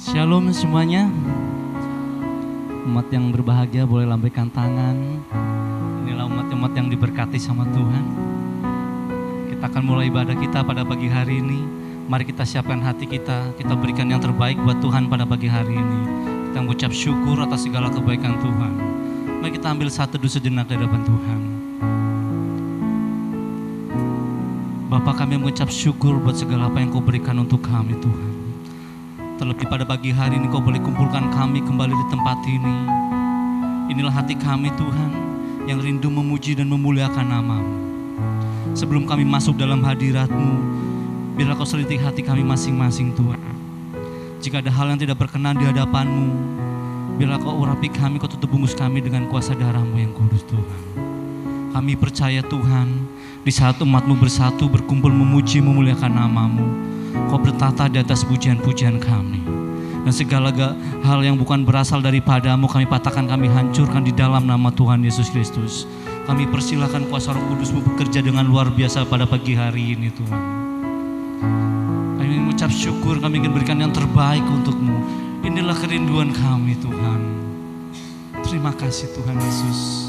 Shalom semuanya. Umat yang berbahagia boleh lambaikan tangan. Inilah umat-umat yang diberkati sama Tuhan. Kita akan mulai ibadah kita pada pagi hari ini. Mari kita siapkan hati kita. Kita berikan yang terbaik buat Tuhan pada pagi hari ini. Kita mengucap syukur atas segala kebaikan Tuhan. Mari kita ambil satu teduh sejenak di hadapan Tuhan. Bapa, kami mengucap syukur buat segala apa yang Kau berikan untuk kami Tuhan. Terlebih pada pagi hari ini Kau boleh kumpulkan kami kembali di tempat ini. Inilah hati kami Tuhan yang rindu memuji dan memuliakan nama-Mu. Sebelum kami masuk dalam hadirat-Mu, biarlah Kau selidiki hati kami masing-masing Tuhan. Jika ada hal yang tidak berkenan di hadapan-Mu, biarlah Kau urapi kami, Kau tutup bungkus kami dengan kuasa darah-Mu yang kudus Tuhan. Kami percaya Tuhan, di saat umat-Mu bersatu berkumpul memuji memuliakan nama-Mu, Kau bertata di atas pujian-pujian kami. Dan segala hal yang bukan berasal daripada-Mu kami patahkan, kami hancurkan di dalam nama Tuhan Yesus Kristus. Kami persilakan kuasa Roh Kudus-Mu bekerja dengan luar biasa pada pagi hari ini Tuhan. Kami ingin mengucap syukur, kami ingin berikan yang terbaik untuk-Mu. Inilah kerinduan kami Tuhan. Terima kasih Tuhan Yesus.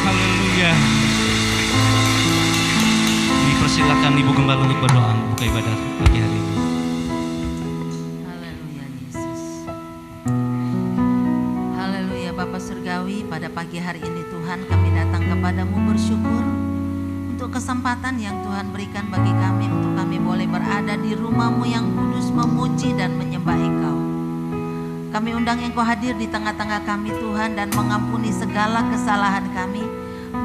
Haleluya. Dipersilakan Ibu Gembala untuk berdoa buka ibadah pagi hari ini. Haleluya Yesus. Haleluya Bapa Surgawi, pada pagi hari ini Tuhan kami datang kepadamu bersyukur untuk kesempatan yang Tuhan berikan bagi kami untuk kami boleh berada di rumah-Mu yang kudus memuji dan menyembah Engkau. Kami undang Engkau hadir di tengah-tengah kami Tuhan dan mengampuni segala kesalahan kami,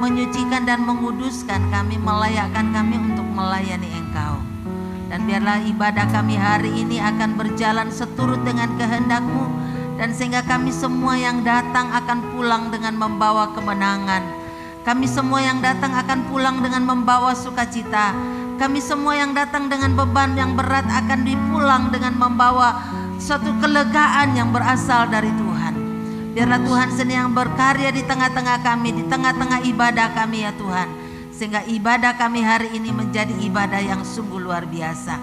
menyucikan dan menguduskan kami, melayakkan kami untuk melayani Engkau. Dan biarlah ibadah kami hari ini akan berjalan seturut dengan kehendak-Mu, dan sehingga kami semua yang datang akan pulang dengan membawa kemenangan. Kami semua yang datang akan pulang dengan membawa sukacita. Kami semua yang datang dengan beban yang berat akan dipulang dengan membawa suatu kelegaan yang berasal dari Tuhan. Biarlah Tuhan sendiri yang berkarya di tengah-tengah kami, di tengah-tengah ibadah kami ya Tuhan. Sehingga ibadah kami hari ini menjadi ibadah yang sungguh luar biasa.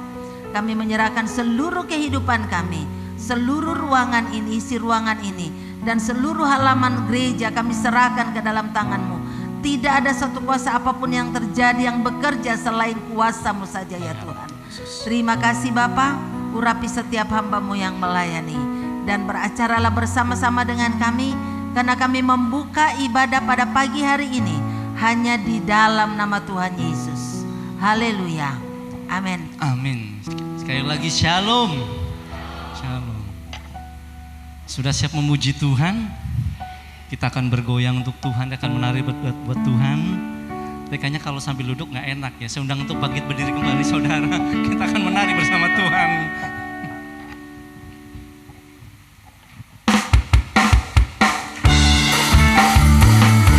Kami menyerahkan seluruh kehidupan kami, seluruh ruangan ini, isi ruangan ini, dan seluruh halaman gereja kami serahkan ke dalam tangan-Mu. Tidak ada satu kuasa apapun yang terjadi yang bekerja selain kuasa-Mu saja ya Tuhan. Terima kasih Bapa, urapi setiap hamba-Mu yang melayani. Dan beracaralah bersama-sama dengan kami, karena kami membuka ibadah pada pagi hari ini hanya di dalam nama Tuhan Yesus. Haleluya. Amin. Amin. Sekali lagi shalom. Shalom. Sudah siap memuji Tuhan? Kita akan bergoyang untuk Tuhan, akan menari buat Tuhan. Tapi kayaknya kalau sambil duduk nggak enak ya. Saya undang untuk bangkit berdiri kembali saudara. Kita akan menari bersama Tuhan.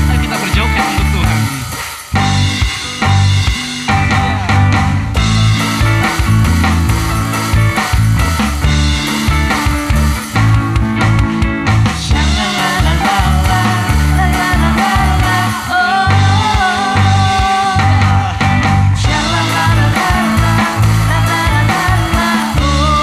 Ayo kita berjoget untuk Tuhan. Oh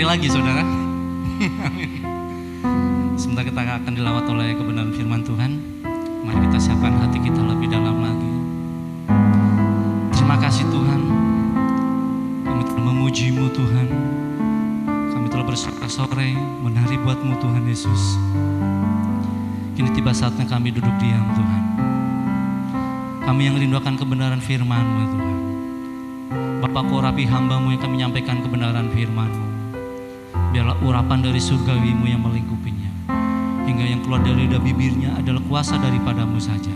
Sekali lagi saudara. Sebentar kita akan dilawat oleh kebenaran firman Tuhan. Mari kita siapkan hati kita lebih dalam lagi. Terima kasih Tuhan. Kami telah memuji-Mu Tuhan. Kami telah bersorak-sorai menari buat-Mu Tuhan Yesus. Kini tiba saatnya kami duduk diam Tuhan. Kami yang rindu akan kebenaran firman-Mu Tuhan. Bapa, Kau urapi hamba-Mu yang kami menyampaikan kebenaran firman-Mu. Biarlah urapan dari surgawi-Mu yang melingkupinya, hingga yang keluar dari lidah bibirnya adalah kuasa daripadamu saja.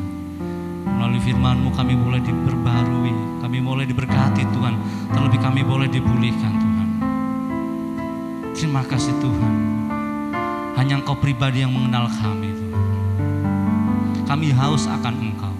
Melalui firman-Mu kami boleh diperbarui, kami boleh diberkati Tuhan, terlebih kami boleh dipulihkan Tuhan. Terima kasih Tuhan. Hanya Engkau pribadi yang mengenal kami Tuhan. Kami haus akan Engkau.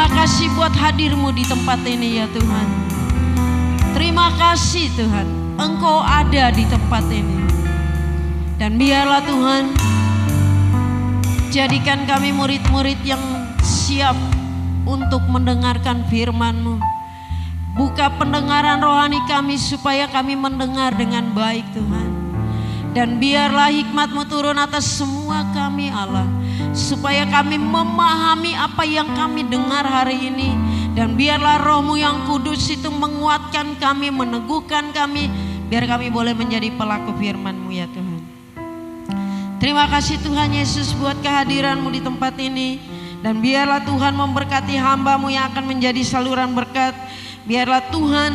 Terima kasih buat hadir-Mu di tempat ini ya Tuhan. Terima kasih Tuhan, Engkau ada di tempat ini. Dan biarlah Tuhan, jadikan kami murid-murid yang siap untuk mendengarkan firman-Mu. Buka pendengaran rohani kami supaya kami mendengar dengan baik Tuhan. Dan biarlah hikmat-Mu turun atas semua kami Allah, supaya kami memahami apa yang kami dengar hari ini. Dan biarlah Roh-Mu yang kudus itu menguatkan kami, meneguhkan kami, biar kami boleh menjadi pelaku firman-Mu ya Tuhan. Terima kasih Tuhan Yesus buat kehadiran-Mu di tempat ini. Dan biarlah Tuhan memberkati hamba-Mu yang akan menjadi saluran berkat. Biarlah Tuhan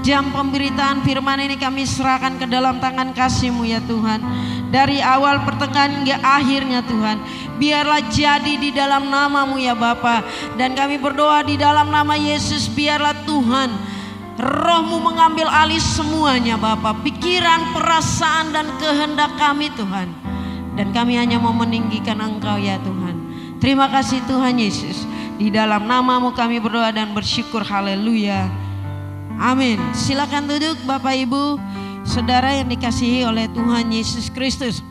jam pemberitaan firman ini kami serahkan ke dalam tangan kasih-Mu ya Tuhan. Dari awal pertengahan hingga akhirnya Tuhan, biarlah jadi di dalam nama-Mu ya Bapa. Dan kami berdoa di dalam nama Yesus, biarlah Tuhan Roh-Mu mengambil alih semuanya Bapa, pikiran, perasaan dan kehendak kami Tuhan. Dan kami hanya mau meninggikan Engkau ya Tuhan. Terima kasih Tuhan Yesus. Di dalam nama-Mu kami berdoa dan bersyukur. Haleluya. Amin. Silakan duduk Bapak Ibu, saudara yang dikasihi oleh Tuhan Yesus Kristus.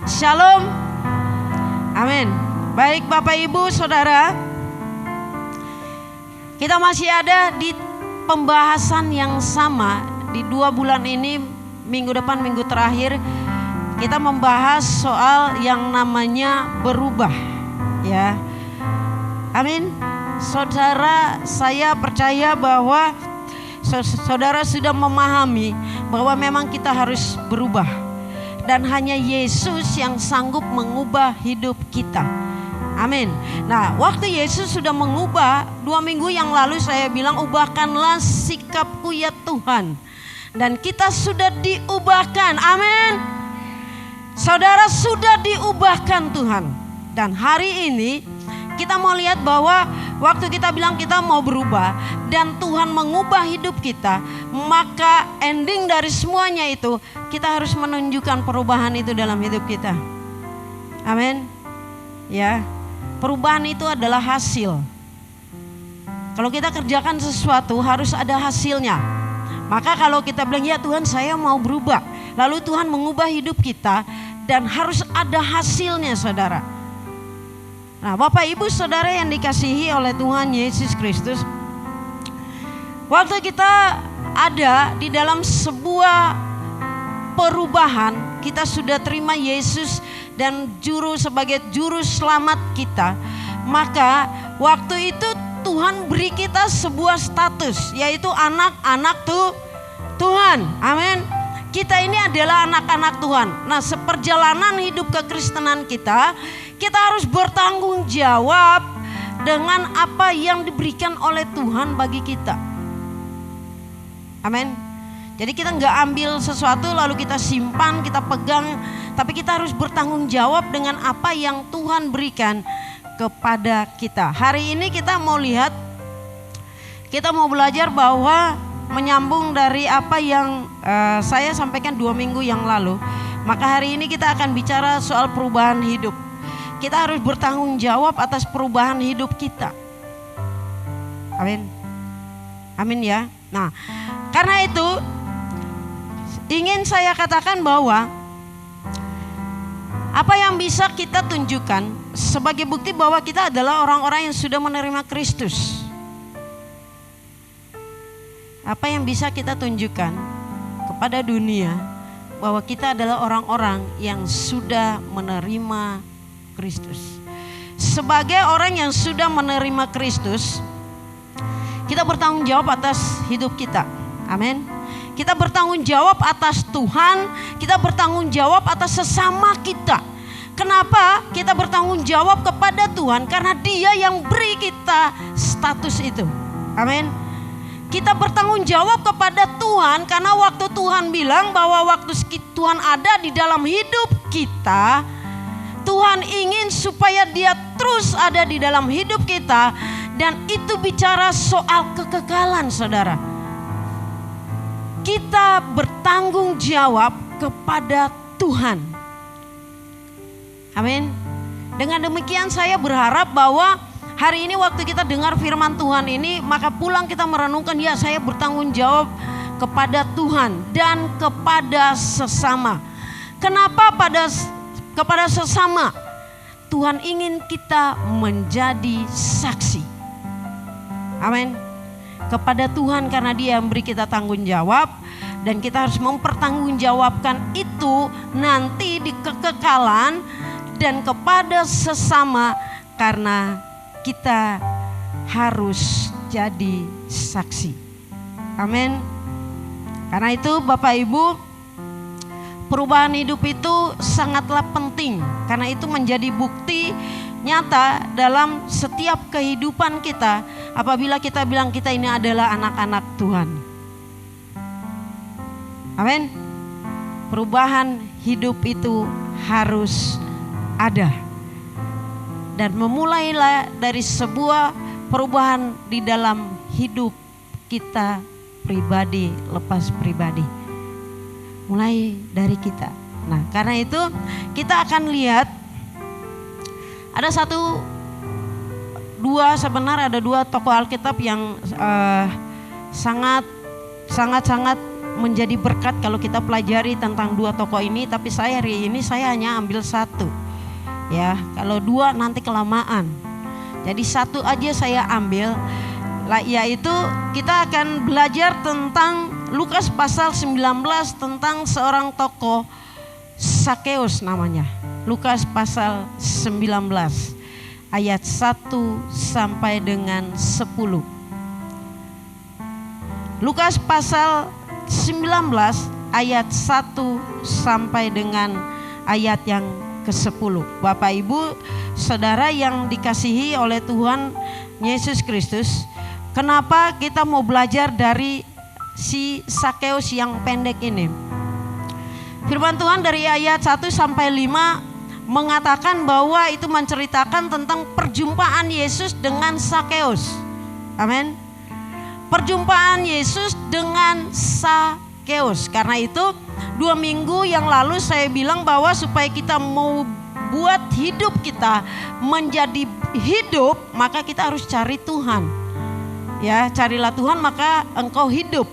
Shalom. Amin. Baik Bapak Ibu saudara, kita masih ada di pembahasan yang sama. Di 2 bulan ini, minggu depan, minggu terakhir, kita membahas soal yang namanya berubah ya. Amin. Saudara, saya percaya bahwa saudara sudah memahami bahwa memang kita harus berubah. Dan hanya Yesus yang sanggup mengubah hidup kita. Amin. Nah, waktu Yesus sudah mengubah, 2 minggu yang lalu saya bilang, ubahkanlah sikapku ya Tuhan. Dan kita sudah diubahkan. Amin. Saudara sudah diubahkan Tuhan. Dan hari ini kita mau lihat bahwa waktu kita bilang kita mau berubah dan Tuhan mengubah hidup kita, maka ending dari semuanya itu kita harus menunjukkan perubahan itu dalam hidup kita. Amin. Ya, perubahan itu adalah hasil. Kalau kita kerjakan sesuatu harus ada hasilnya. Maka kalau kita bilang ya Tuhan saya mau berubah, lalu Tuhan mengubah hidup kita dan harus ada hasilnya saudara. Nah Bapak Ibu saudara yang dikasihi oleh Tuhan Yesus Kristus, waktu kita ada di dalam sebuah perubahan, kita sudah terima Yesus dan sebagai juru selamat kita, maka waktu itu Tuhan beri kita sebuah status, yaitu anak-anak Tuhan. Amin. Kita ini adalah anak-anak Tuhan. Nah seperjalanan hidup kekristenan kita harus bertanggung jawab dengan apa yang diberikan oleh Tuhan bagi kita. Amin. Jadi kita nggak ambil sesuatu lalu kita simpan, kita pegang, tapi kita harus bertanggung jawab dengan apa yang Tuhan berikan kepada kita. Hari ini kita mau lihat, kita mau belajar bahwa menyambung dari apa yang saya sampaikan 2 minggu yang lalu. Maka hari ini kita akan bicara soal perubahan hidup. Kita harus bertanggung jawab atas perubahan hidup kita. Amin. Amin ya. Nah, karena itu ingin saya katakan bahwa apa yang bisa kita tunjukkan sebagai bukti bahwa kita adalah orang-orang yang sudah menerima Kristus. Apa yang bisa kita tunjukkan kepada dunia bahwa kita adalah orang-orang yang sudah menerima Kristus. Sebagai orang yang sudah menerima Kristus, kita bertanggung jawab atas hidup kita. Amin. Kita bertanggung jawab atas Tuhan, kita bertanggung jawab atas sesama kita. Kenapa kita bertanggung jawab kepada Tuhan? Karena Dia yang beri kita status itu. Amin. Kita bertanggung jawab kepada Tuhan karena waktu Tuhan bilang bahwa waktu Tuhan ada di dalam hidup kita, Tuhan ingin supaya Dia terus ada di dalam hidup kita. Dan itu bicara soal kekekalan saudara. Kita bertanggung jawab kepada Tuhan. Amin. Dengan demikian saya berharap bahwa Hari ini waktu kita dengar firman Tuhan ini, maka pulang kita merenungkan, ya saya bertanggung jawab kepada Tuhan dan kepada sesama. Kenapa kepada sesama? Tuhan ingin kita menjadi saksi. Amin. Kepada Tuhan karena Dia yang beri kita tanggung jawab, dan kita harus mempertanggungjawabkan itu nanti di kekekalan, dan kepada sesama karena kita harus jadi saksi. Amin. Karena itu Bapak Ibu, perubahan hidup itu sangatlah penting. Karena itu menjadi bukti nyata dalam setiap kehidupan kita apabila kita bilang kita ini adalah anak-anak Tuhan. Amin. Perubahan hidup itu harus ada. Dan memulailah dari sebuah perubahan di dalam hidup kita pribadi lepas pribadi. Mulai dari kita. Nah, karena itu kita akan lihat ada ada dua tokoh Alkitab yang sangat menjadi berkat kalau kita pelajari tentang dua tokoh ini. Tapi hari ini saya hanya ambil satu. Ya, kalau dua nanti kelamaan. Jadi satu aja saya ambil, yaitu kita akan belajar tentang Lukas pasal 19 tentang seorang tokoh Sakeus namanya. Lukas pasal 19 ayat 1 sampai dengan 10. Lukas pasal 19 ayat 1 sampai dengan ayat yang ke-10. Bapak Ibu, saudara yang dikasihi oleh Tuhan Yesus Kristus, kenapa kita mau belajar dari si Sakeus yang pendek ini? Firman Tuhan dari ayat 1 sampai 5 mengatakan bahwa itu menceritakan tentang perjumpaan Yesus dengan Sakeus. Amin. Perjumpaan Yesus dengan Sakeus. Karena itu 2 minggu yang lalu saya bilang bahwa supaya kita mau buat hidup kita menjadi hidup, maka kita harus cari Tuhan. Ya, carilah Tuhan maka engkau hidup.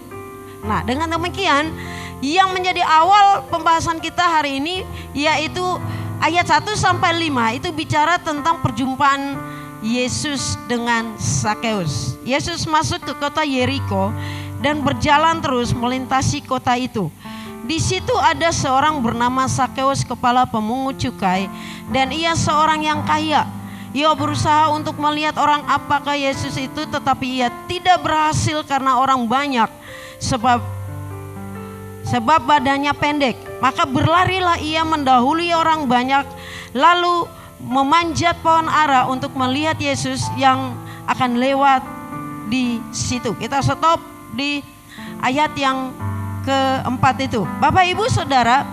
Nah, dengan demikian yang menjadi awal pembahasan kita hari ini yaitu ayat 1 sampai 5 itu bicara tentang perjumpaan Yesus dengan Sakeus. Yesus masuk ke kota Yeriko dan berjalan terus melintasi kota itu. Di situ ada seorang bernama Sakeus, kepala pemungut cukai, dan ia seorang yang kaya. Ia berusaha untuk melihat orang apakah Yesus itu, tetapi ia tidak berhasil karena orang banyak, sebab badannya pendek. Maka berlarilah ia mendahului orang banyak, lalu memanjat pohon ara untuk melihat Yesus yang akan lewat di situ. Kita stop di ayat yang keempat itu. Bapak Ibu Saudara,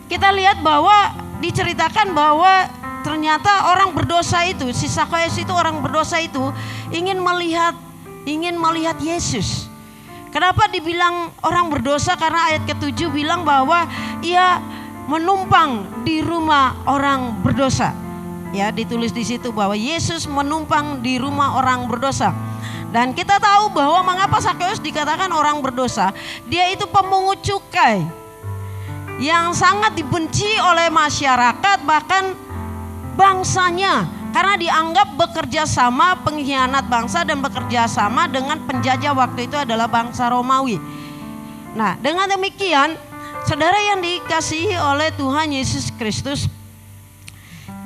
kita lihat bahwa diceritakan bahwa ternyata orang berdosa itu, si Sakeus itu, orang berdosa itu ingin melihat Yesus. Kenapa dibilang orang berdosa? Karena ayat ke-7 bilang bahwa ia menumpang di rumah orang berdosa. Ya, ditulis di situ bahwa Yesus menumpang di rumah orang berdosa. Dan kita tahu bahwa mengapa Sakeus dikatakan orang berdosa. Dia itu pemungut cukai yang sangat dibenci oleh masyarakat, bahkan bangsanya. Karena dianggap bekerja sama, pengkhianat bangsa dan bekerja sama dengan penjajah waktu itu adalah bangsa Romawi. Nah, dengan demikian, saudara yang dikasihi oleh Tuhan Yesus Kristus,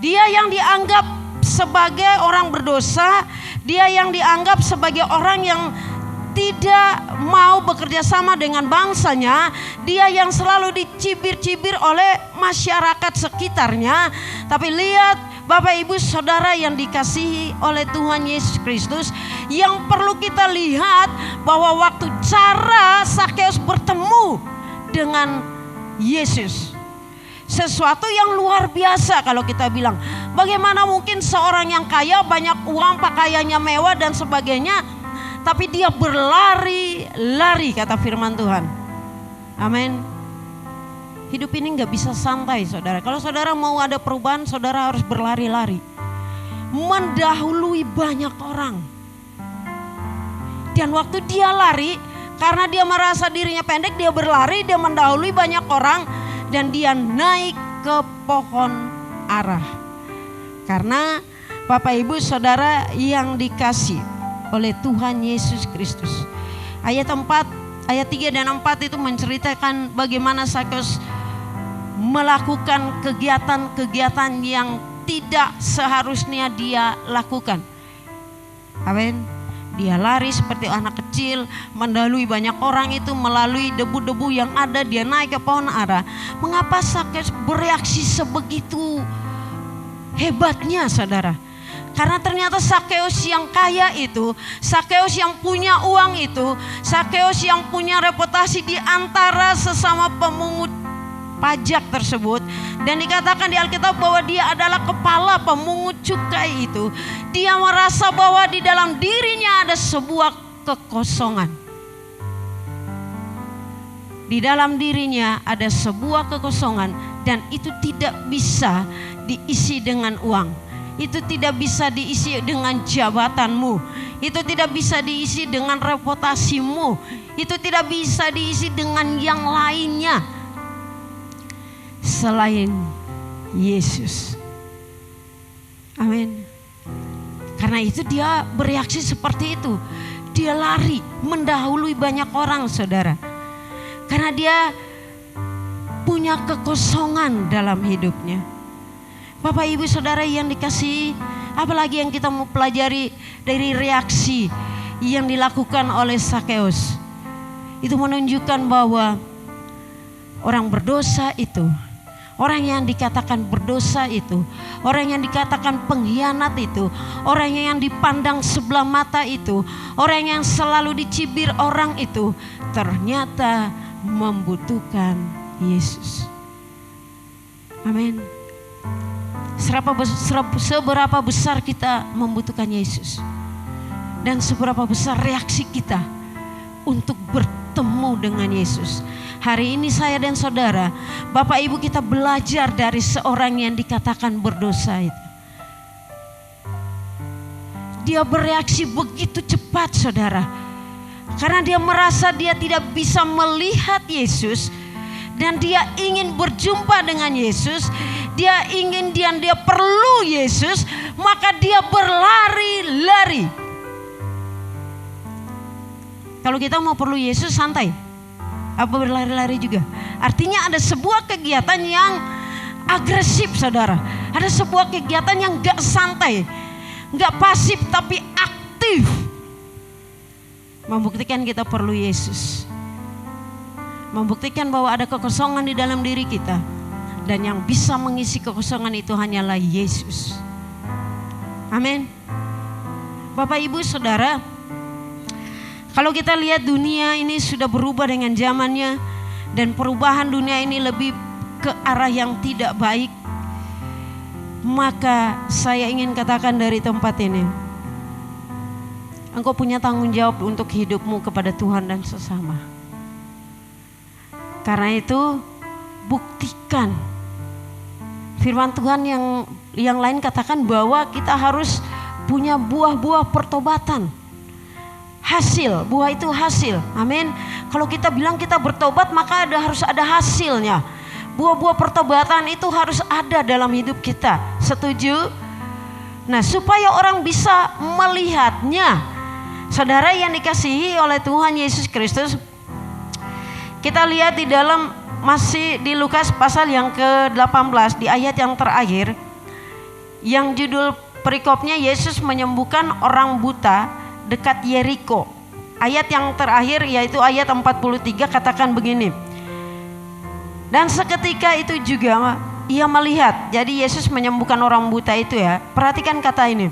dia yang dianggap sebagai orang berdosa, dia yang dianggap sebagai orang yang tidak mau bekerja sama dengan bangsanya, dia yang selalu dicibir-cibir oleh masyarakat sekitarnya. Tapi lihat Bapak Ibu Saudara yang dikasihi oleh Tuhan Yesus Kristus, yang perlu kita lihat bahwa waktu cara Sakeus bertemu dengan Yesus, sesuatu yang luar biasa kalau kita bilang. Bagaimana mungkin seorang yang kaya, banyak uang, pakaiannya mewah dan sebagainya, tapi dia berlari-lari, kata firman Tuhan. Amin. Hidup ini gak bisa santai saudara. Kalau saudara mau ada perubahan, saudara harus berlari-lari. mendahului banyak orang. Dan waktu dia lari, karena dia merasa dirinya pendek, dia berlari, dia mendahului banyak orang, dan dia naik ke pohon ara. Karena Bapak Ibu Saudara yang dikasih oleh Tuhan Yesus Kristus. Ayat 3 dan 4 itu menceritakan bagaimana Sakeus melakukan kegiatan-kegiatan yang tidak seharusnya dia lakukan. Amin. Dia lari seperti anak kecil, mendahului banyak orang itu melalui debu-debu yang ada, dia naik ke pohon ara. Mengapa Sakeus bereaksi sebegitu hebatnya, saudara? Karena ternyata Sakeus yang kaya itu, Sakeus yang punya uang itu, Sakeus yang punya reputasi di antara sesama pemungut pajak tersebut, dan dikatakan di Alkitab bahwa dia adalah kepala pemungut cukai itu. Dia merasa bahwa di dalam dirinya ada sebuah kekosongan. Di dalam dirinya ada sebuah kekosongan, dan itu tidak bisa diisi dengan uang. Itu tidak bisa diisi dengan jabatanmu. Itu tidak bisa diisi dengan reputasimu. Itu tidak bisa diisi dengan yang lainnya selain Yesus. Amin. Karena itu dia bereaksi seperti itu. Dia lari mendahului banyak orang, saudara. Karena dia punya kekosongan dalam hidupnya. Bapak Ibu Saudara yang dikasihi, apalagi yang kita mau pelajari dari reaksi yang dilakukan oleh Sakeus. Itu menunjukkan bahwa orang berdosa itu, orang yang dikatakan berdosa itu, orang yang dikatakan pengkhianat itu, orang yang dipandang sebelah mata itu, orang yang selalu dicibir orang itu, ternyata membutuhkan Yesus. Amin. Seberapa besar kita membutuhkan Yesus, dan seberapa besar reaksi kita untuk bertemu dengan Yesus. Hari ini saya dan saudara, Bapak Ibu, kita belajar dari seorang yang dikatakan berdosa itu. Dia bereaksi begitu cepat, saudara, karena dia merasa dia tidak bisa melihat Yesus, dan dia ingin berjumpa dengan Yesus. Dia ingin dia perlu Yesus, maka dia berlari-lari. Kalau kita mau perlu Yesus santai, apa berlari-lari juga? Artinya ada sebuah kegiatan yang agresif, saudara. Ada sebuah kegiatan yang gak santai, gak pasif tapi aktif, membuktikan kita perlu Yesus, membuktikan bahwa ada kekosongan di dalam diri kita, dan yang bisa mengisi kekosongan itu hanyalah Yesus. Amin. Bapak Ibu Saudara, kalau kita lihat dunia ini sudah berubah dengan zamannya, dan perubahan dunia ini lebih ke arah yang tidak baik, maka saya ingin katakan dari tempat ini, engkau punya tanggung jawab untuk hidupmu kepada Tuhan dan sesama. Karena itu buktikan. Firman Tuhan yang lain katakan bahwa kita harus punya buah-buah pertobatan. Hasil, buah itu hasil. Amin. Kalau kita bilang kita bertobat, maka harus ada hasilnya. Buah-buah pertobatan itu harus ada dalam hidup kita. Setuju? Nah, supaya orang bisa melihatnya, saudara yang dikasihi oleh Tuhan Yesus Kristus, kita lihat di dalam masih di Lukas pasal yang ke-18 di ayat yang terakhir, yang judul perikopnya Yesus menyembuhkan orang buta dekat Yeriko. Ayat yang terakhir yaitu ayat 43 katakan begini. Dan seketika itu juga ia melihat. Jadi Yesus menyembuhkan orang buta itu ya. Perhatikan kata ini.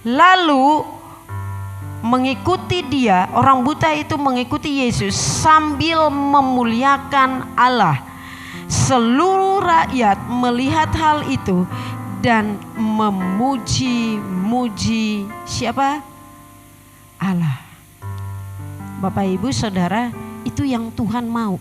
Lalu mengikuti dia, orang buta itu mengikuti Yesus sambil memuliakan Allah. Seluruh rakyat melihat hal itu dan memuji-muji siapa? Allah. Bapak Ibu Saudara, itu yang Tuhan mau.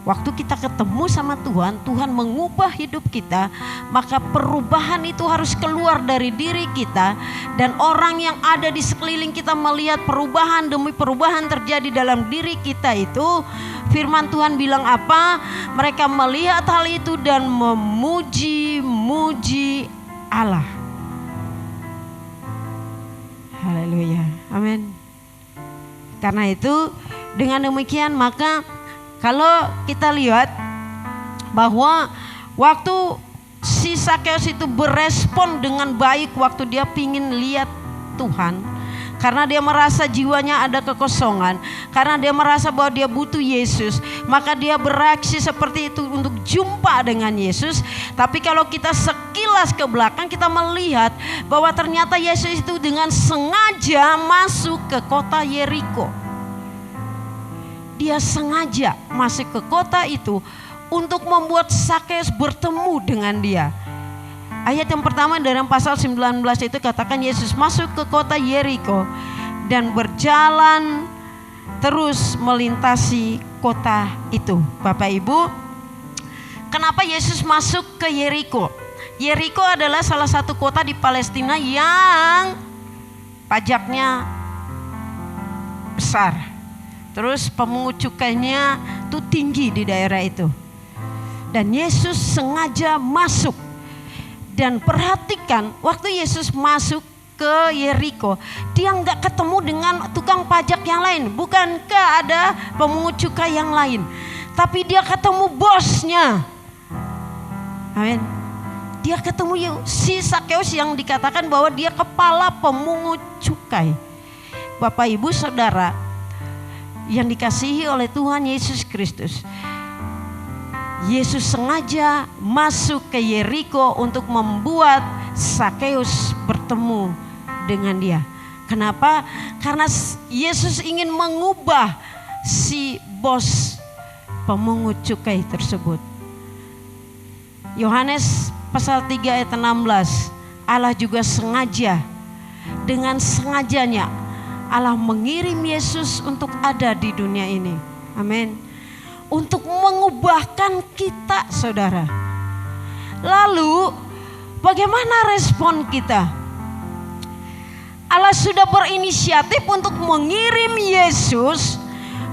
Waktu kita ketemu sama Tuhan, Tuhan mengubah hidup kita, maka perubahan itu harus keluar dari diri kita. Dan orang yang ada di sekeliling kita melihat perubahan demi perubahan terjadi dalam diri kita itu. Firman Tuhan bilang apa? Mereka melihat hal itu dan memuji-muji Allah. Haleluya, amin. Karena itu dengan demikian maka kalau kita lihat bahwa waktu si Sakeus itu berespon dengan baik waktu dia pingin lihat Tuhan, karena dia merasa jiwanya ada kekosongan, karena dia merasa bahwa dia butuh Yesus, maka dia bereaksi seperti itu untuk jumpa dengan Yesus. Tapi kalau kita sekilas ke belakang, kita melihat bahwa ternyata Yesus itu dengan sengaja masuk ke kota Yeriko. Dia sengaja masuk ke kota itu untuk membuat Sakeus bertemu dengan dia. Ayat yang pertama dalam pasal 19 itu katakan Yesus masuk ke kota Yeriko dan berjalan terus melintasi kota itu. Bapak Ibu, kenapa Yesus masuk ke Yeriko? Yeriko adalah salah satu kota di Palestina yang pajaknya besar. Terus pemungut cukainya itu tinggi di daerah itu. Dan Yesus sengaja masuk. Dan perhatikan waktu Yesus masuk ke Yeriko, dia nggak ketemu dengan tukang pajak yang lain. Bukankah ada pemungut cukai yang lain? Tapi dia ketemu bosnya. Amin. Dia ketemu si Sakeus yang dikatakan bahwa dia kepala pemungut cukai. Bapak Ibu Saudara yang dikasihi oleh Tuhan Yesus Kristus, Yesus sengaja masuk ke Yeriko untuk membuat Sakeus bertemu dengan dia. Kenapa? Karena Yesus ingin mengubah si bos pemungut cukai tersebut. Yohanes pasal 3 ayat 16, Allah juga sengaja, dengan sengajanya Allah mengirim Yesus untuk ada di dunia ini. Amin. Untuk mengubahkan kita, saudara. Lalu bagaimana respon kita? Allah sudah berinisiatif untuk mengirim Yesus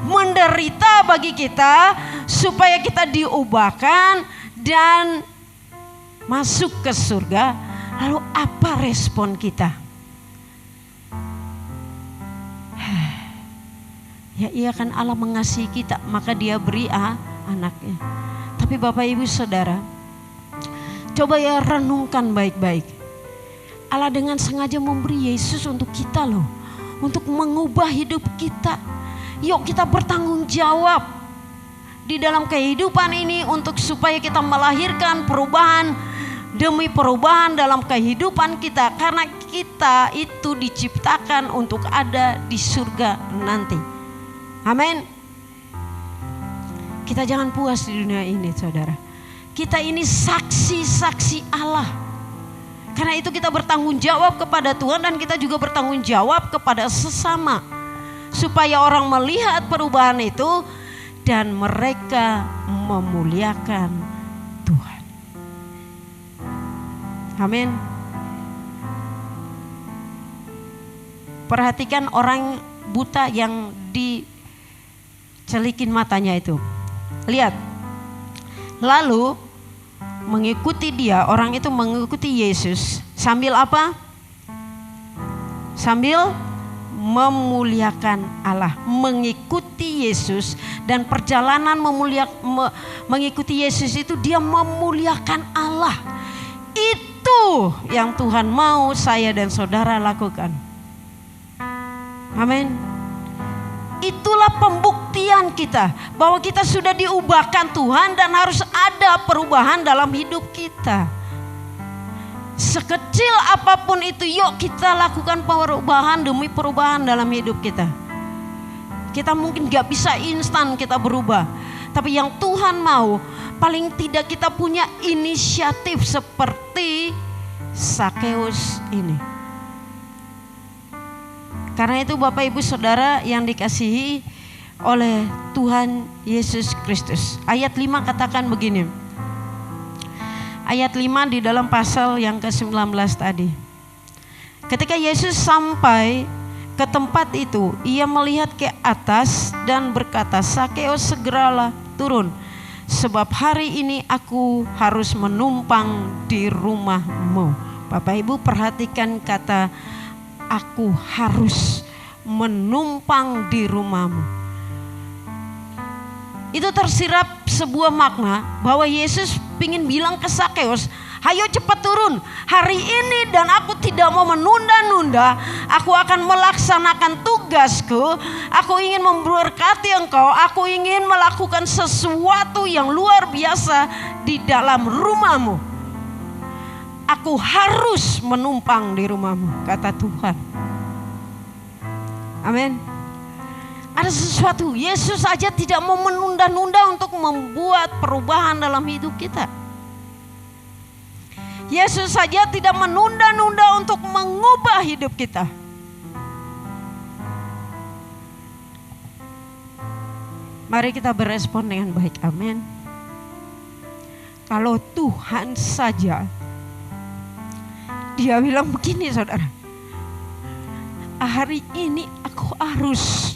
menderita bagi kita supaya kita diubahkan dan masuk ke surga. Lalu apa respon kita? Ya iya kan Allah mengasihi kita, maka dia beri anaknya. Tapi Bapak Ibu Saudara, coba ya renungkan baik-baik. Allah dengan sengaja memberi Yesus untuk kita loh. Untuk mengubah hidup kita. Yuk kita bertanggung jawab di dalam kehidupan ini untuk supaya kita melahirkan perubahan demi perubahan dalam kehidupan kita. Karena kita itu diciptakan untuk ada di surga nanti. Amin. Kita jangan puas di dunia ini, saudara. Kita ini saksi-saksi Allah. Karena itu kita bertanggung jawab kepada Tuhan dan kita juga bertanggung jawab kepada sesama. Supaya orang melihat perubahan itu dan mereka memuliakan Tuhan. Amin. Perhatikan orang buta yang dicelikin matanya itu. Lihat. Lalu mengikuti dia, orang itu mengikuti Yesus sambil apa? Sambil memuliakan Allah, mengikuti Yesus. Dan perjalanan mengikuti Yesus itu dia memuliakan Allah. Itu yang Tuhan mau saya dan saudara lakukan. Amin. Itulah pembuktian kita bahwa kita sudah diubahkan Tuhan dan harus ada perubahan dalam hidup kita. Sekecil apapun itu, yuk kita lakukan perubahan demi perubahan dalam hidup kita. Kita mungkin gak bisa instan kita berubah, tapi yang Tuhan mau paling tidak kita punya inisiatif seperti Sakeus ini. Karena itu Bapak Ibu Saudara yang dikasihi, oleh Tuhan Yesus Kristus. Ayat 5 katakan begini. Ayat 5 di dalam pasal yang ke-19 tadi. Ketika Yesus sampai ke tempat itu, ia melihat ke atas dan berkata, "Sakeus, segeralah turun, sebab hari ini aku harus menumpang di rumahmu." Bapak Ibu perhatikan kata "aku harus menumpang di rumahmu." Itu tersirap sebuah makna bahwa Yesus ingin bilang ke Sakeus, "Hayo cepat turun hari ini dan aku tidak mau menunda-nunda. Aku akan melaksanakan tugasku. Aku ingin memberkati engkau. Aku ingin melakukan sesuatu yang luar biasa di dalam rumahmu. Aku harus menumpang di rumahmu," kata Tuhan. Amin. Ada sesuatu, Yesus saja tidak mau menunda-nunda untuk membuat perubahan dalam hidup kita. Yesus saja tidak menunda-nunda untuk mengubah hidup kita. Mari kita berespon dengan baik, amin. Kalau Tuhan saja, Dia bilang begini saudara, "Hari ini aku harus."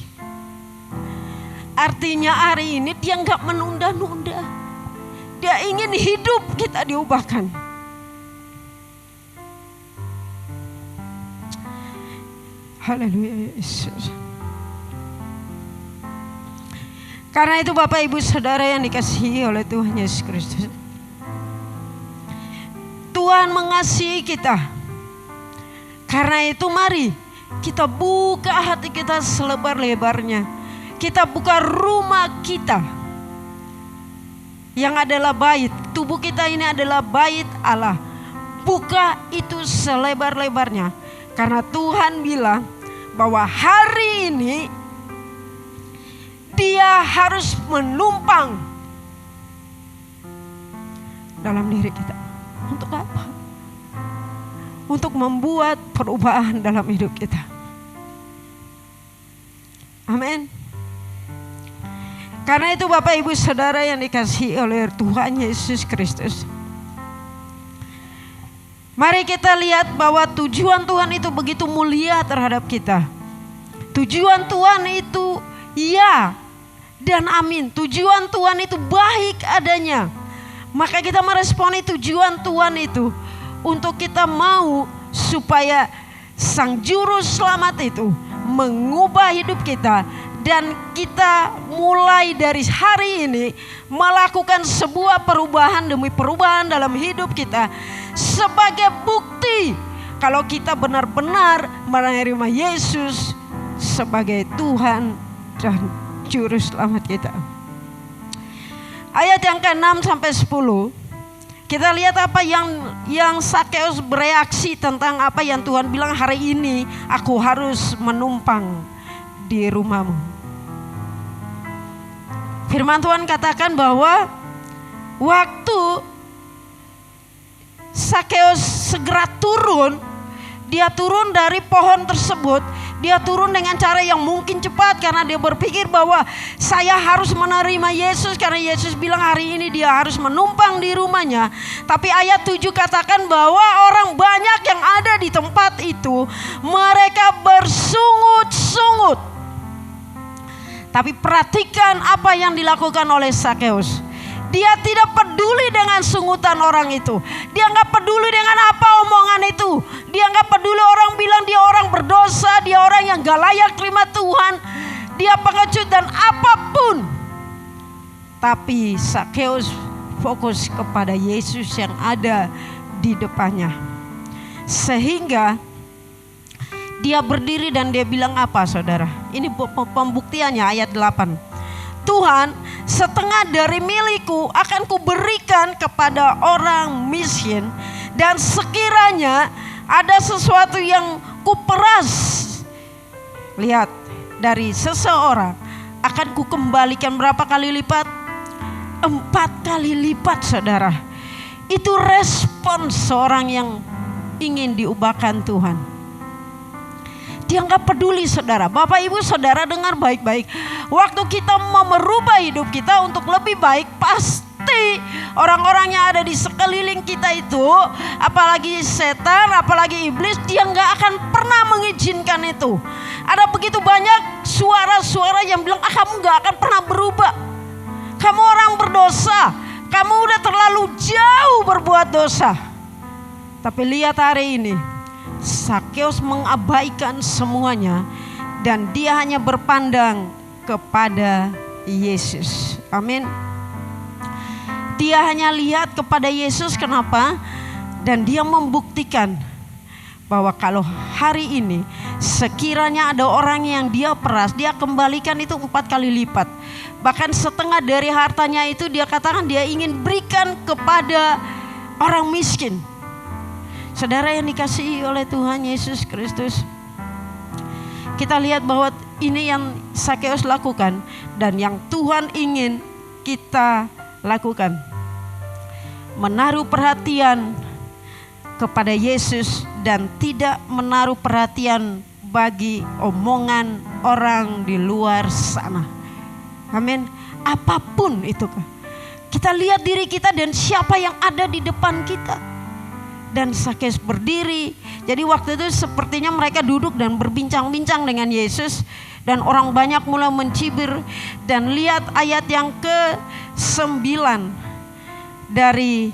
Artinya hari ini Dia enggak menunda-nunda. Dia ingin hidup kita diubahkan. Haleluya Yesus. Karena itu Bapak Ibu Saudara yang dikasihi oleh Tuhan Yesus Kristus, Tuhan mengasihi kita. Karena itu mari kita buka hati kita selebar-lebarnya. Kita buka rumah kita yang adalah bait. Tubuh kita ini adalah bait Allah. Buka itu selebar-lebarnya. Karena Tuhan bilang bahwa hari ini Dia harus menumpang dalam diri kita. Untuk apa? Untuk membuat perubahan dalam hidup kita. Amin. Karena itu Bapak Ibu Saudara yang dikasihi oleh Tuhan Yesus Kristus, mari kita lihat bahwa tujuan Tuhan itu begitu mulia terhadap kita. Tujuan Tuhan itu ya dan amin. Tujuan Tuhan itu baik adanya. Maka kita meresponi tujuan Tuhan itu untuk kita mau supaya Sang Juru Selamat itu mengubah hidup kita. Dan kita mulai dari hari ini melakukan sebuah perubahan demi perubahan dalam hidup kita. Sebagai bukti kalau kita benar-benar menerima Yesus sebagai Tuhan dan Juru Selamat kita. Ayat yang ke-6 sampai 10. Kita lihat apa yang Sakeus bereaksi tentang apa yang Tuhan bilang, "Hari ini aku harus menumpang di rumahmu." Firman Tuhan katakan bahwa waktu Sakeus segera turun, dia turun dari pohon tersebut. Dia turun dengan cara yang mungkin cepat karena dia berpikir bahwa saya harus menerima Yesus, karena Yesus bilang hari ini dia harus menumpang di rumahnya. Tapi ayat 7 katakan bahwa orang banyak yang ada di tempat itu, mereka bersungut-sungut. Tapi perhatikan apa yang dilakukan oleh Sakeus. Dia tidak peduli dengan sungutan orang itu. Dia nggak peduli dengan apa omongan itu. Dia nggak peduli orang bilang dia orang berdosa, dia orang yang gak layak terima Tuhan, dia pengecut dan apapun. Tapi Sakeus fokus kepada Yesus yang ada di depannya. Sehingga dia berdiri dan dia bilang apa saudara? Ini pembuktiannya ayat 8. "Tuhan, setengah dari milikku akan kuberikan kepada orang miskin, dan sekiranya ada sesuatu yang kuperas, lihat, dari seseorang akan kukembalikan berapa kali lipat? 4 kali lipat saudara." Itu respon seorang yang ingin diubahkan Tuhan. Dia nggak peduli saudara. Bapak ibu saudara dengar baik-baik. Waktu kita mau merubah hidup kita untuk lebih baik, pasti orang-orang yang ada di sekeliling kita itu, apalagi setan, apalagi iblis, dia nggak akan pernah mengizinkan itu. Ada begitu banyak suara-suara yang bilang, kamu nggak akan pernah berubah. Kamu orang berdosa. Kamu udah terlalu jauh berbuat dosa. Tapi lihat hari ini, Sakeus mengabaikan semuanya dan dia hanya berpandang kepada Yesus. Amin. Dia hanya lihat kepada Yesus. Kenapa? Dan dia membuktikan bahwa kalau hari ini sekiranya ada orang yang dia peras, dia kembalikan itu 4 kali lipat. Bahkan setengah dari hartanya itu dia katakan dia ingin berikan kepada orang miskin. Saudara yang dikasihi oleh Tuhan Yesus Kristus, kita lihat bahwa ini yang Sakeus lakukan dan yang Tuhan ingin kita lakukan. Menaruh perhatian kepada Yesus dan tidak menaruh perhatian bagi omongan orang di luar sana. Amin. Apapun itu, kita lihat diri kita dan siapa yang ada di depan kita. Dan Sakeus berdiri. Jadi waktu itu sepertinya mereka duduk dan berbincang-bincang dengan Yesus. Dan orang banyak mulai mencibir. Dan lihat ayat yang ke-9 dari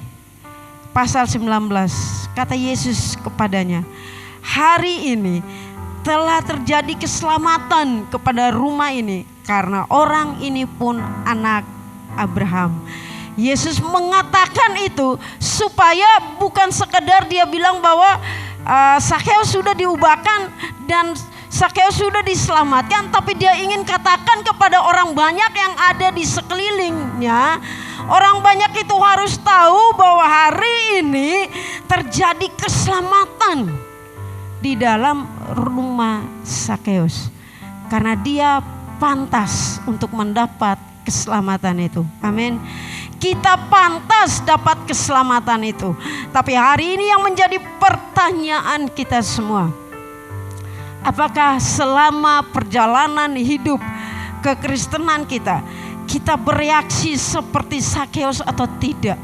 pasal 19. Kata Yesus kepadanya, hari ini telah terjadi keselamatan kepada rumah ini, karena orang ini pun anak Abraham. Yesus mengatakan itu supaya bukan sekedar dia bilang bahwa Sakeus sudah diubahkan dan Sakeus sudah diselamatkan, tapi dia ingin katakan kepada orang banyak yang ada di sekelilingnya, orang banyak itu harus tahu bahwa hari ini terjadi keselamatan di dalam rumah Sakeus, karena dia pantas untuk mendapat keselamatan itu. Amin. Kita pantas dapat keselamatan itu. Tapi hari ini yang menjadi pertanyaan kita semua, apakah selama perjalanan hidup kekristenan kita, kita bereaksi seperti Sakeus atau tidak?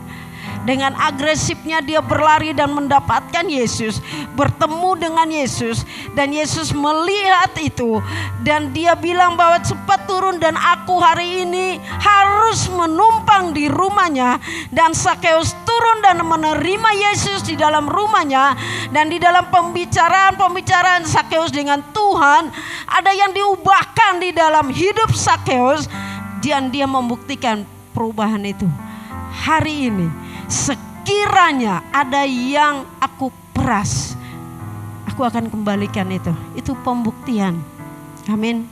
Dengan agresifnya dia berlari dan mendapatkan Yesus, bertemu dengan Yesus, dan Yesus melihat itu dan dia bilang bahwa cepat turun dan aku hari ini harus menumpang di rumahnya. Dan Sakeus turun dan menerima Yesus di dalam rumahnya, dan di dalam pembicaraan Sakeus dengan Tuhan ada yang diubahkan di dalam hidup Sakeus, dan dia membuktikan perubahan itu. Hari ini sekiranya ada yang aku peras, aku akan kembalikan itu. Itu pembuktian. Amin.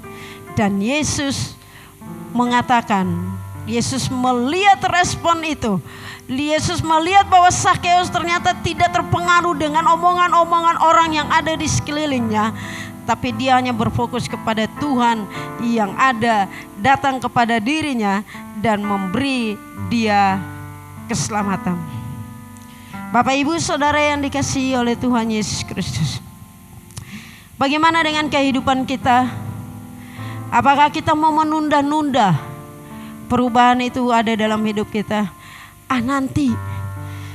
Dan Yesus mengatakan, Yesus melihat respon itu. Yesus melihat bahwa Sakeus ternyata tidak terpengaruh dengan omongan-omongan orang yang ada di sekelilingnya, tapi dia hanya berfokus kepada Tuhan yang ada, datang kepada dirinya dan memberi dia keselamatan. Bapak ibu saudara yang dikasihi oleh Tuhan Yesus Kristus, bagaimana dengan kehidupan kita? Apakah kita mau menunda-nunda perubahan itu ada dalam hidup kita? Nanti.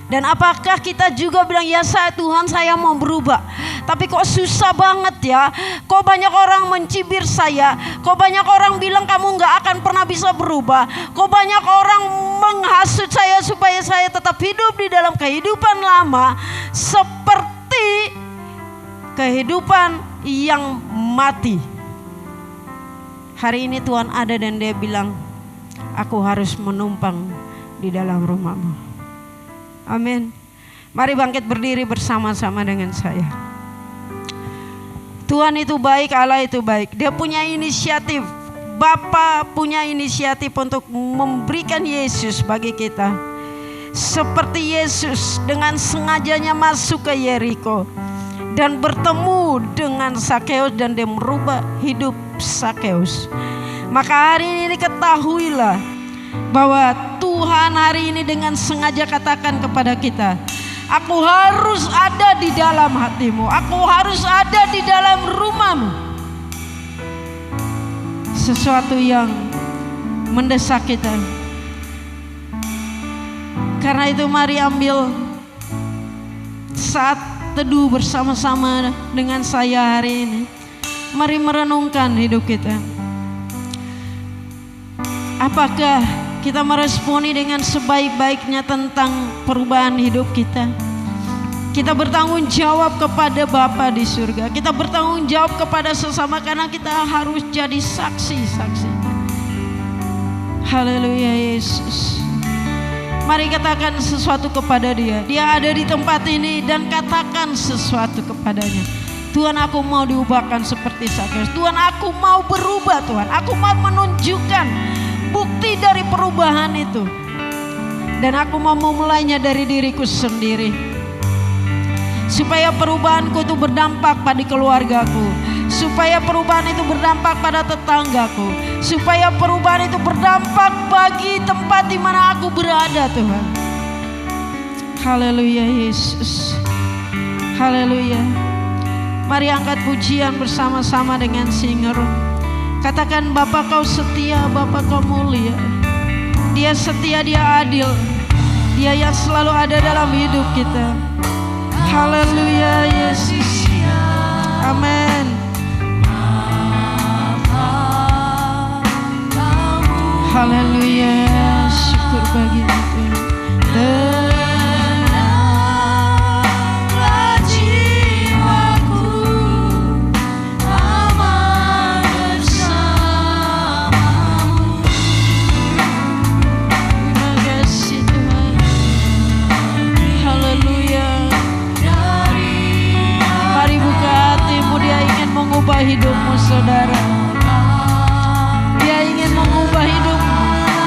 Dan apakah kita juga bilang, ya Tuhan saya mau berubah, tapi kok susah banget ya, kok banyak orang mencibir saya, kok banyak orang bilang kamu gak akan pernah bisa berubah, kok banyak orang menghasut saya supaya saya tetap hidup di dalam kehidupan lama, seperti kehidupan yang mati. Hari ini Tuhan ada dan dia bilang, aku harus menumpang di dalam rumahmu. Amin. Mari bangkit berdiri bersama-sama dengan saya. Tuhan itu baik, Allah itu baik. Dia punya inisiatif. Bapa punya inisiatif untuk memberikan Yesus bagi kita. Seperti Yesus dengan sengajanya masuk ke Yeriko dan bertemu dengan Sakeus dan dia merubah hidup Sakeus. Maka hari ini ketahuilah bahwa Tuhan hari ini dengan sengaja katakan kepada kita, Aku harus ada di dalam hatimu. Aku harus ada di dalam rumahmu. Sesuatu yang mendesak kita. Karena itu mari ambil saat teduh bersama-sama dengan saya hari ini. Mari merenungkan hidup kita. Apakah kita meresponi dengan sebaik-baiknya tentang perubahan hidup kita? Kita bertanggung jawab kepada Bapa di surga. Kita bertanggung jawab kepada sesama karena kita harus jadi saksi-saksi. Haleluya Yesus. Mari katakan sesuatu kepada Dia. Dia ada di tempat ini dan katakan sesuatu kepadanya. Tuhan, aku mau diubahkan seperti Sakeus. Tuhan, aku mau berubah Tuhan. Aku mau menunjukkan bukti dari perubahan itu. Dan aku mau memulainya dari diriku sendiri. Supaya perubahanku itu berdampak pada keluargaku. Supaya perubahan itu berdampak pada tetanggaku. Supaya perubahan itu berdampak bagi tempat di mana aku berada Tuhan. Haleluya Yesus. Haleluya. Mari angkat pujian bersama-sama dengan singer. Katakan, Bapa kau setia, Bapa kau mulia. Dia setia, dia adil. Dia yang selalu ada dalam hidup kita. Haleluya Yesus. Amin. Haleluya. Syukur bagi Tuhan. Tenanglah jiwaku, aman bersamamu. Terima kasih Tuhan. Haleluya. Mari buka hatimu, Dia ingin mengubah hidupmu saudara. Dia ingin mengubah hidupmu.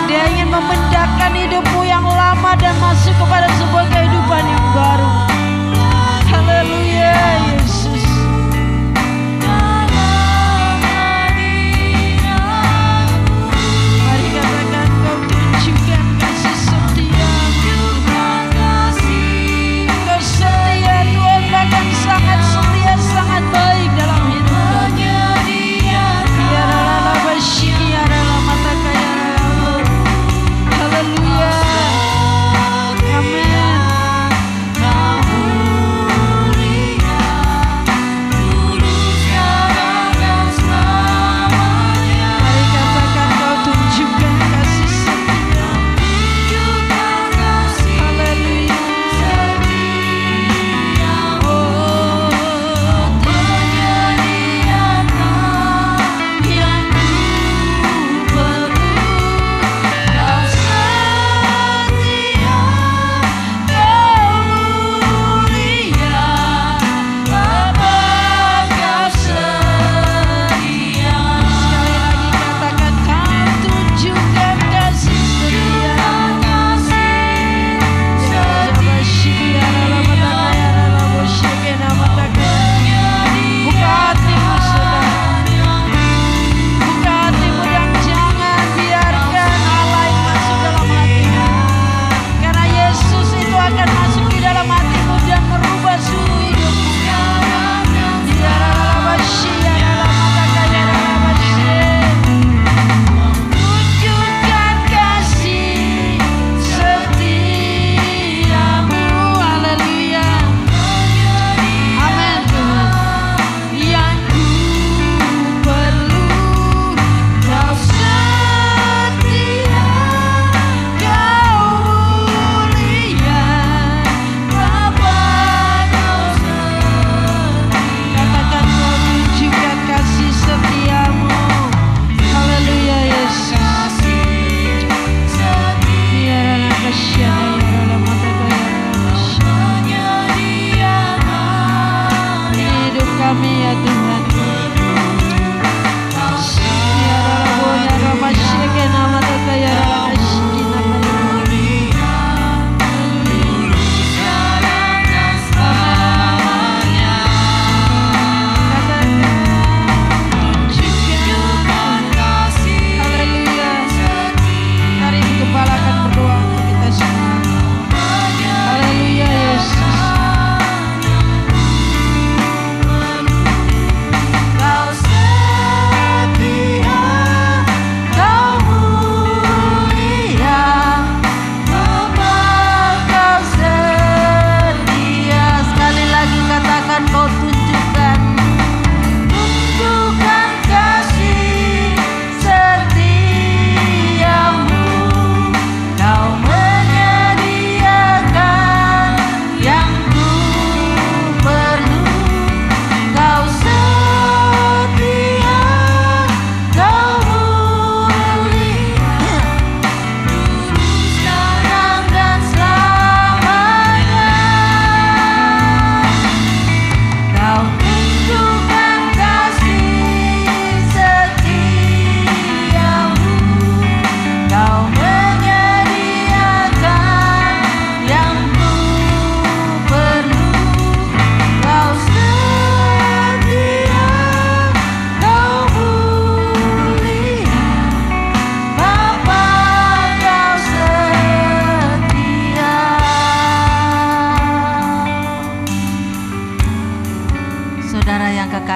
Dia ingin membedakan hidupmu yang lama dan masuk kepada sebuah kehidupan yang baru. Haleluya Yesus. Mari katakan, kau tunjukkan kasih setia-Mu. Kau setia Tuhan, bahkan sangat setia, sangat baik dalam hidup kami.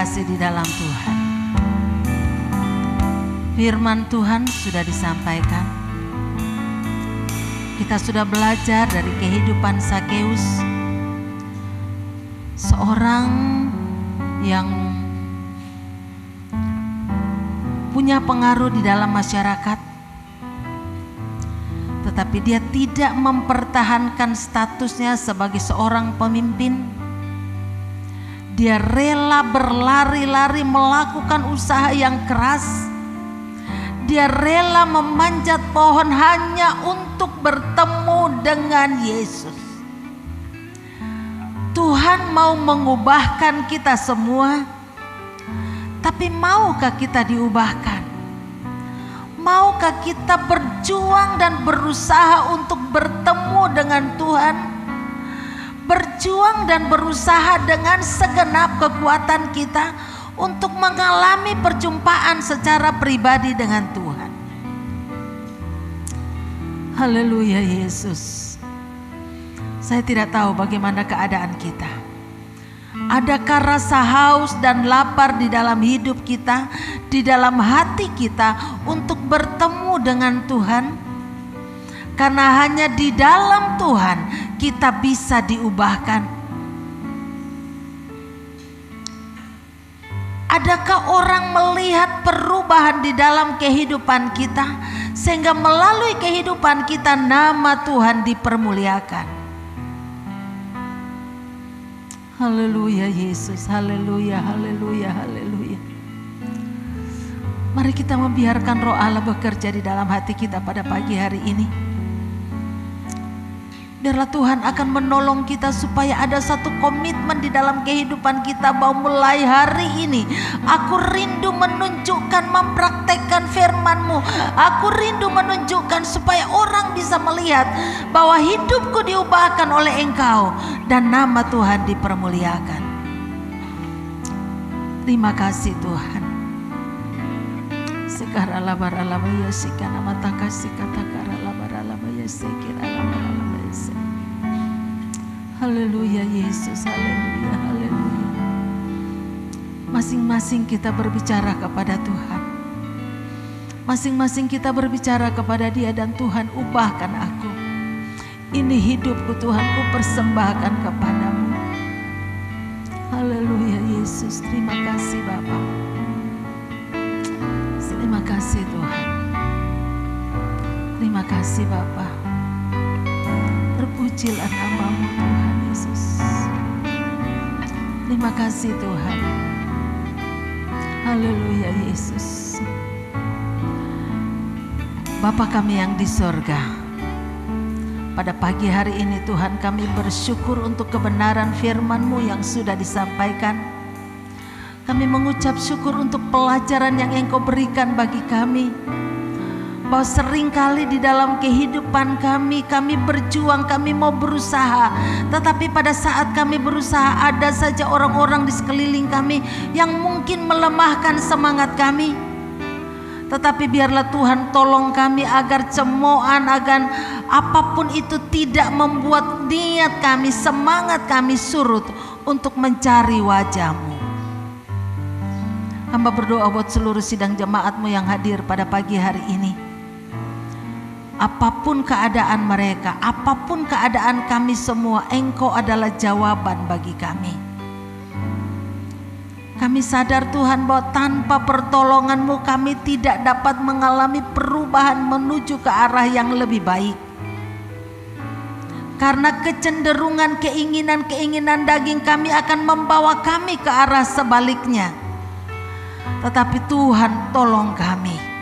kasih di dalam Tuhan, firman Tuhan sudah disampaikan. Kita sudah belajar dari kehidupan Sakeus, seorang yang punya pengaruh di dalam masyarakat, tetapi dia tidak mempertahankan statusnya sebagai seorang pemimpin. Dia rela berlari-lari melakukan usaha yang keras. Dia rela memanjat pohon hanya untuk bertemu dengan Yesus. Tuhan mau mengubahkan kita semua, tapi maukah kita diubahkan? Maukah kita berjuang dan berusaha untuk bertemu dengan Tuhan? Berjuang dan berusaha dengan segenap kekuatan kita untuk mengalami perjumpaan secara pribadi dengan Tuhan. Haleluya Yesus. Saya tidak tahu bagaimana keadaan kita. Adakah rasa haus dan lapar di dalam hidup kita, di dalam hati kita untuk bertemu dengan Tuhan? Karena hanya di dalam Tuhan kita bisa diubahkan. Adakah orang melihat perubahan di dalam kehidupan kita, sehingga melalui kehidupan kita nama Tuhan dipermuliakan? Haleluya Yesus, haleluya, haleluya, haleluya. Mari kita membiarkan Roh Allah bekerja di dalam hati kita pada pagi hari ini. Biarlah Tuhan akan menolong kita supaya ada satu komitmen di dalam kehidupan kita bahwa mulai hari ini aku rindu menunjukkan, mempraktekkan firman-Mu. Aku rindu menunjukkan supaya orang bisa melihat bahwa hidupku diubahkan oleh Engkau dan nama Tuhan dipermuliakan. Terima kasih Tuhan. Sekarang baralabaya sikana mata kasih kata karala baralabaya sekira baralabaya. Haleluya Yesus, haleluya, haleluya. Masing-masing kita berbicara kepada Tuhan. Masing-masing kita berbicara kepada Dia dan Tuhan, ubahkan aku. Ini hidupku Tuhan, ku persembahkan kepadamu. Haleluya Yesus, terima kasih Bapa. Terima kasih Tuhan. Terima kasih Bapa. Terpujilah nama-Mu Tuhan Yesus. Terima kasih Tuhan. Haleluya Yesus. Bapa kami yang di sorga, pada pagi hari ini Tuhan kami bersyukur untuk kebenaran firman-Mu yang sudah disampaikan. Kami mengucap syukur untuk pelajaran yang Engkau berikan bagi kami. Bahwa seringkali di dalam kehidupan kami berjuang, kami mau berusaha, tetapi pada saat kami berusaha ada saja orang-orang di sekeliling kami yang mungkin melemahkan semangat kami. Tetapi biarlah Tuhan tolong kami agar cemoohan, agar apapun itu tidak membuat niat kami, semangat kami surut untuk mencari wajah-Mu. Hamba berdoa buat seluruh sidang jemaat-Mu yang hadir pada pagi hari ini. Apapun keadaan mereka, apapun keadaan kami semua, Engkau adalah jawaban bagi kami. Kami sadar Tuhan bahwa tanpa pertolongan-Mu kami tidak dapat mengalami perubahan menuju ke arah yang lebih baik. Karena kecenderungan keinginan-keinginan daging kami akan membawa kami ke arah sebaliknya. Tetapi Tuhan tolong kami.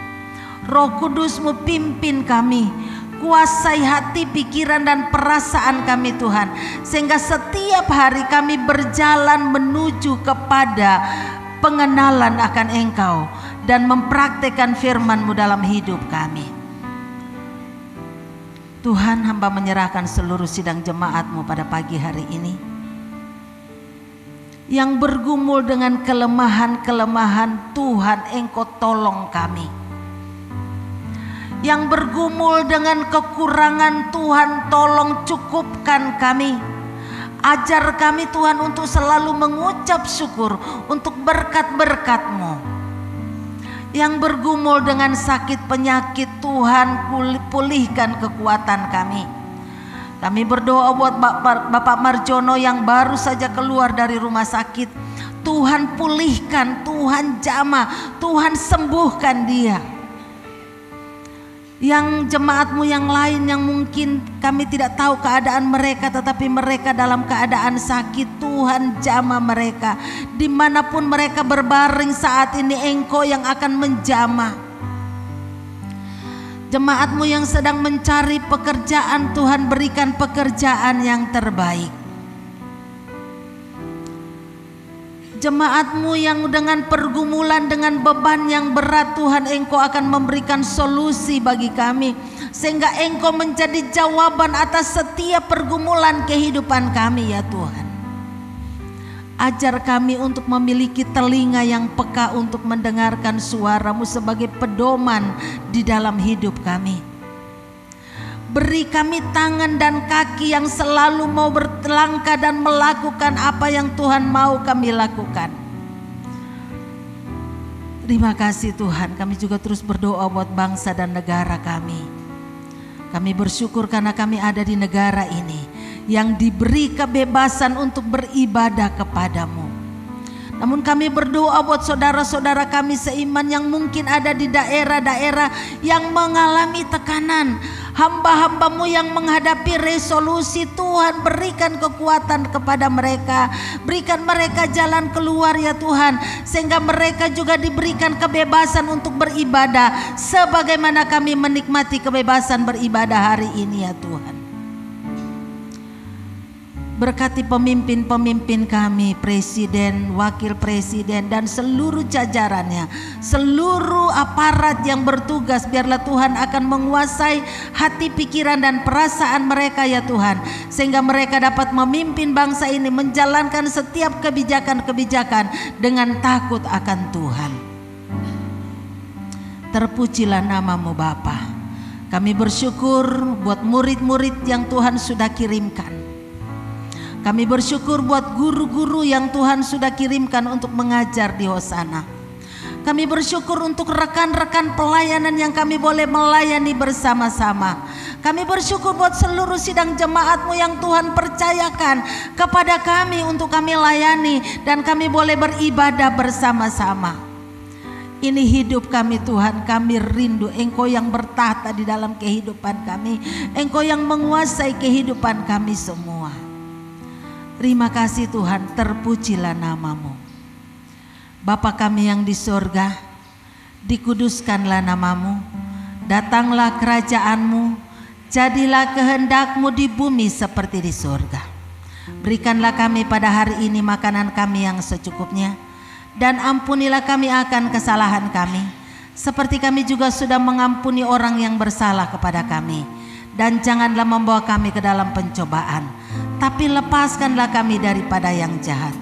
Roh Kudus-Mu pimpin kami, kuasai hati, pikiran dan perasaan kami Tuhan, sehingga setiap hari kami berjalan menuju kepada pengenalan akan Engkau dan mempraktekkan firman-Mu dalam hidup kami. Tuhan, hamba menyerahkan seluruh sidang jemaat-Mu pada pagi hari ini, yang bergumul dengan kelemahan-kelemahan. Tuhan, Engkau tolong kami. Yang bergumul dengan kekurangan, Tuhan tolong cukupkan kami. Ajar kami Tuhan untuk selalu mengucap syukur untuk berkat-berkat-Mu. Yang bergumul dengan sakit penyakit, Tuhan pulihkan kekuatan kami. Kami berdoa buat Bapak Marjono yang baru saja keluar dari rumah sakit. Tuhan pulihkan, Tuhan jamah, Tuhan sembuhkan dia. Yang jemaat-Mu yang lain yang mungkin kami tidak tahu keadaan mereka, tetapi mereka dalam keadaan sakit, Tuhan jamah mereka. Dimanapun mereka berbaring saat ini, Engkau yang akan menjamah. Jemaat-Mu yang sedang mencari pekerjaan, Tuhan berikan pekerjaan yang terbaik. Jemaat-Mu yang dengan pergumulan, dengan beban yang berat, Tuhan Engkau akan memberikan solusi bagi kami, sehingga Engkau menjadi jawaban atas setiap pergumulan kehidupan kami ya Tuhan. Ajar kami untuk memiliki telinga yang peka untuk mendengarkan suara-Mu sebagai pedoman di dalam hidup kami. Beri kami tangan dan kaki yang selalu mau berlangkah dan melakukan apa yang Tuhan mau kami lakukan. Terima kasih Tuhan, kami juga terus berdoa buat bangsa dan negara kami. Kami bersyukur karena kami ada di negara ini yang diberi kebebasan untuk beribadah kepadamu. Namun kami berdoa buat saudara-saudara kami seiman yang mungkin ada di daerah-daerah yang mengalami tekanan. Hamba-hamba-Mu yang menghadapi resolusi, Tuhan berikan kekuatan kepada mereka. Berikan mereka jalan keluar ya Tuhan, sehingga mereka juga diberikan kebebasan untuk beribadah sebagaimana kami menikmati kebebasan beribadah hari ini ya Tuhan. Berkati pemimpin-pemimpin kami, presiden, wakil presiden, dan seluruh jajarannya, seluruh aparat yang bertugas. Biarlah Tuhan akan menguasai hati, pikiran, dan perasaan mereka ya Tuhan, sehingga mereka dapat memimpin bangsa ini menjalankan setiap kebijakan-kebijakan dengan takut akan Tuhan. Terpujilah nama-Mu Bapa. Kami bersyukur buat murid-murid yang Tuhan sudah kirimkan. Kami bersyukur buat guru-guru yang Tuhan sudah kirimkan untuk mengajar di Hosana. Kami bersyukur untuk rekan-rekan pelayanan yang kami boleh melayani bersama-sama. Kami bersyukur buat seluruh sidang jemaat-Mu yang Tuhan percayakan kepada kami untuk kami layani, dan kami boleh beribadah bersama-sama. Ini hidup kami Tuhan, kami rindu Engkau yang bertahta di dalam kehidupan kami. Engkau yang menguasai kehidupan kami semua. Terima kasih Tuhan, terpujilah nama-Mu. Bapa kami yang di sorga, dikuduskanlah nama-Mu, datanglah kerajaan-Mu, jadilah kehendak-Mu di bumi seperti di sorga. Berikanlah kami pada hari ini makanan kami yang secukupnya, dan ampunilah kami akan kesalahan kami, seperti kami juga sudah mengampuni orang yang bersalah kepada kami. Dan janganlah membawa kami ke dalam pencobaan, tapi lepaskanlah kami daripada yang jahat.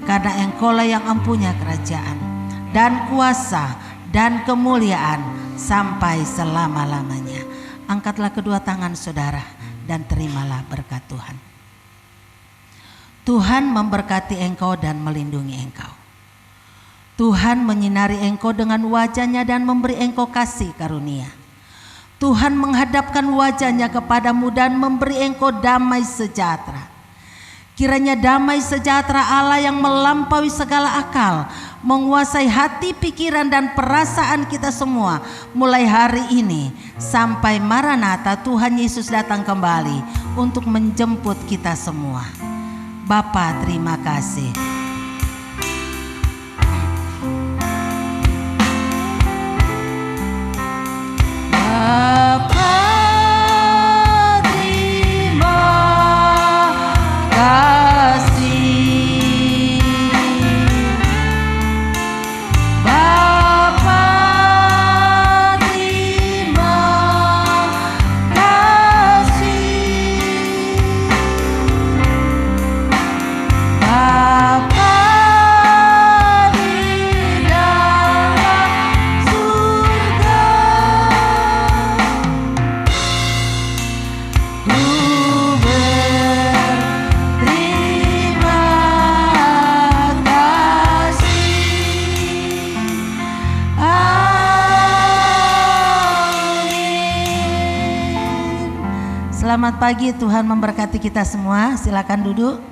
Karena Engkau-lah yang empunya kerajaan dan kuasa dan kemuliaan sampai selama-lamanya. Angkatlah kedua tangan saudara dan terimalah berkat Tuhan. Tuhan memberkati engkau dan melindungi engkau. Tuhan menyinari engkau dengan wajah-Nya dan memberi engkau kasih karunia. Tuhan menghadapkan wajah-Nya kepadamu dan memberi engkau damai sejahtera. Kiranya damai sejahtera Allah yang melampaui segala akal menguasai hati, pikiran, dan perasaan kita semua mulai hari ini sampai Maranatha Tuhan Yesus datang kembali untuk menjemput kita semua. Bapa, terima kasih. Bapa, terima kasih. Bapa, terima kasih. Bapa di dalam surga, Selamat pagi, Tuhan memberkati kita semua. Silakan duduk.